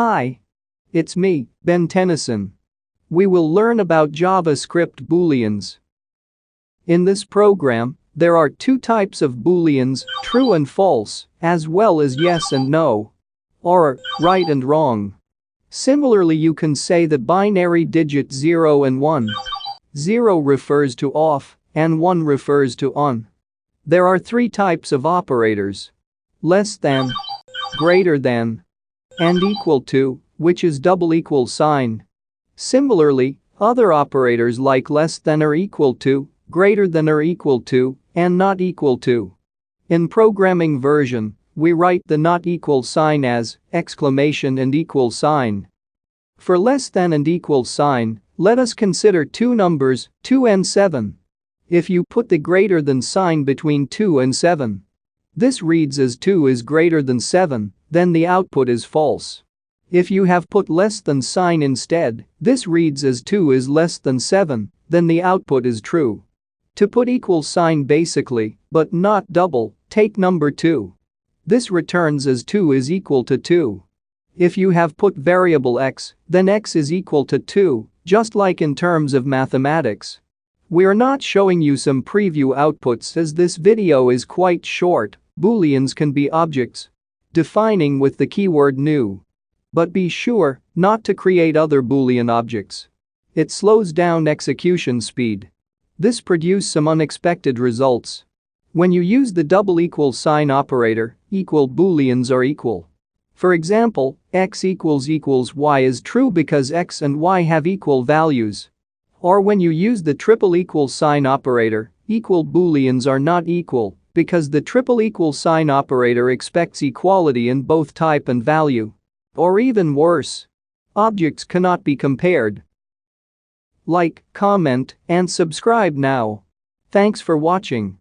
Hi. It's me, Ben Tennyson. We will learn about JavaScript Booleans. In this program, there are two types of Booleans, true and false, as well as yes and no, or right and wrong. Similarly, you can say the binary digit 0 and 1. 0 refers to off, and 1 refers to on. There are three types of operators: less than, greater than, and equal to, which is double equal sign. Similarly, other operators like less than or equal to, greater than or equal to, and not equal to. In programming version, we write the not equal sign as exclamation and equal sign. For less than and equal sign, let us consider two numbers, 2 and 7. If you put the greater than sign between 2 and 7, this reads as 2 is greater than 7, then the output is false. If you have put less than sign instead, this reads as 2 is less than 7, then the output is true. To put equal sign basically, but not double, take number 2. This returns as 2 is equal to 2. If you have put variable x, then x is equal to 2, just like in terms of mathematics. We are not showing you some preview outputs as this video is quite short. Booleans can be objects, defining with the keyword new. But be sure not to create other Boolean objects. It slows down execution speed. This produces some unexpected results. When you use the double equal sign operator, equal Booleans are equal. For example, x equals y is true because x and y have equal values. Or when you use the triple equal sign operator, equal Booleans are not equal because the triple equal sign operator expects equality in both type and value. Or even worse, objects cannot be compared. Like, comment, and subscribe now. Thanks for watching.